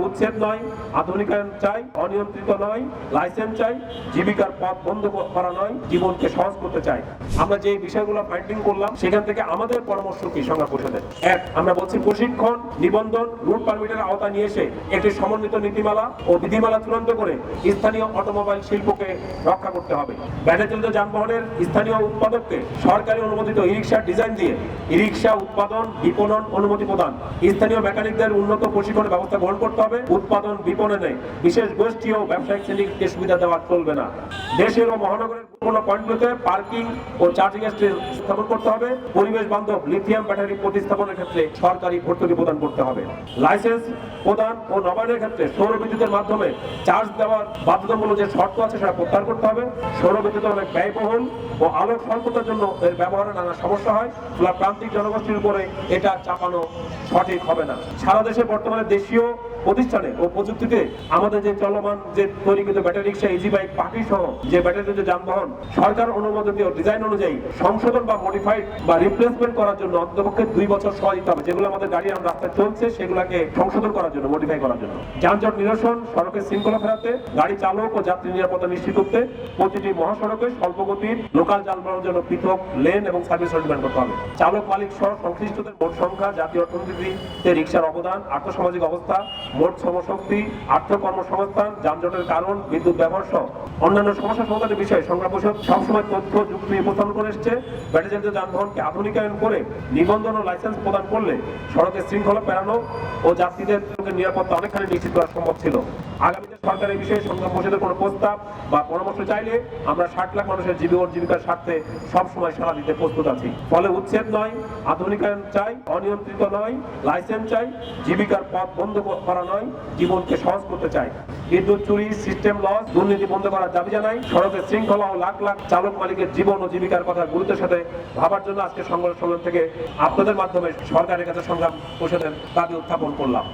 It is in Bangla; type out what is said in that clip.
উচ্ছেদ নয়, আধুনিকায়ন চাই, অনিয়ন্ত্রিত নয়, লাইসেন্স চাই, জীবিকার পথ বন্ধ করা নয়, জীবনকে সহজ করতে চাই। আমরা যে বিষয়গুলো ফাইন্ডিং করলাম সেখান থেকে আমাদের পরামর্শ কি সংজ্ঞা পরিষদের? এক, আমরা বলছি প্রশিক্ষণ, নিবন্ধন, রুট পারমিটের আওতা নিয়ে এসে একটি সমন্বিত নীতিমালা ও বিধিমালা চূড়ান্ত করে স্থানীয় অটোমোবাইল শিল্পকে রক্ষা করতে হবে। ব্যাটারি চালিত যানবাহনের স্থানীয় উৎপাদককে সরকারি অনুমোদিত ই-রিকশার ডিজাইন দিয়ে ই-রিকশা উৎপাদন, বিপণন অনুমতি প্রদান। স্থানীয় মেকানিকদের উন্নত প্রশিক্ষণের ব্যবস্থা গ্রহণ করতে হবে। উৎপাদন, বিপণনে বিশেষ গোষ্ঠী ও ব্যবসায়িক শ্রেণীকে সুবিধা দেওয়া চলবে না। দেশের ও মহানগরের কোনো পয়েন্টগুলোতে পার্কিং ও চার্জিং স্থাপন করতে হবে। পরিবেশ বান্ধব লিথিয়াম ব্যাটারি প্রতিস্থাপনের ক্ষেত্রে সরকারি ভর্তুকি প্রদান করতে হবে। লাইসেন্স প্রদান ও নবায়নের ক্ষেত্রে সৌর বিদ্যুতের মাধ্যমে চার্জ দেওয়ার বাধ্যতামূলক যে শর্ত আছে সেটা প্রত্যাহার করতে হবে। সৌর বিদ্যুৎ অনেক ব্যয়বহুল ও আলোক স্বল্পতার জন্য এর ব্যবহারে নানা সমস্যা হয়। প্রান্তিক জনগোষ্ঠীর উপরে এটা চাপানো সঠিক হবে না। সারা দেশে বর্তমানে দেশীয় প্রতিষ্ঠানে ও প্রযুক্তিতে আমাদের যে চলমান যে তৈরিকৃত ব্যাটারি রিক্সা, ইজি বাইক, পাখি সহ যে ব্যাটারি যানবাহন সরকার অনুমোদিত ডিজাইন অনুযায়ী সংশোধন বা মডিফাইড বা রিপ্লেসমেন্ট করার জন্য অন্ততপক্ষে 2 বছর সময় দিতে হবে। যেগুলো আমাদের গাড়ি আমরা রাস্তায় চলছে সেগুলোকে সংশোধন করার জন্য, মডিফাই করার জন্য। যানজট নিরসন, সড়কের শৃঙ্খলা ফেরাতে, গাড়ি চালক ও যাত্রী নিরাপত্তা নিশ্চিত করতে প্রতিটি মহাসড়কে স্বল্পগতির লোকাল যানবাহনের জন্য পৃথক লেন এবং সার্ভিস রোড নির্মাণ করতে হবে। চালক মালিক সহ সংশ্লিষ্টদের মোট সংখ্যা, জাতীয় অর্থনীতিতে রিক্সার অবদান, আর্থসামাজিক অবস্থা, মোট শ্রমশক্তি, আর্থ কর্মসংস্থান, যানজটের কারণ, বিদ্যুৎ ব্যবহার সহ অন্যান্য সমস্যা সমাধানের বিষয়ে সংগ্রাম পরিষদ সবসময় তথ্য যুক্তি উপস্থাপন করে এসছে। ব্যাটারি চালিত যানবাহনকে আধুনিকায়ন করে নিবন্ধন ও লাইসেন্স প্রদান করলে সড়কের শৃঙ্খলা পেরানো ও যাত্রীদের নিরাপত্তা অনেকখানি নিশ্চিত করা সম্ভব ছিল। আগামীতে সরকার এই বিষয়ে সংগ্রাম পরিষদের কোনো প্রস্তাব বা পরামর্শ চাইলে আমরা 60 লাখ মানুষের জীবিকার স্বার্থে সবসময় সাড়া দিতে প্রস্তুত আছি। ফলে উচ্ছেদ নয়, আধুনিকায়ন চাই, অনিয়ন্ত্রিত নয়, লাইসেন্স চাই, জীবিকার পথ বন্ধ করা নয়, জীবনকে সহজ করতে চাই। বিদ্যুৎ চুরি, সিস্টেম লস, দুর্নীতি বন্ধ করার দাবি জানাই। সড়কের শৃঙ্খলা ও লাখ লাখ চালক মালিকের জীবন ও জীবিকার কথা গুরুত্বের সাথে ভাবার জন্য আজকে সংগ্রাম থেকে আপনাদের মাধ্যমে সরকারের কাছে সংগ্রাম পরিষদের দাবি উত্থাপন করলাম।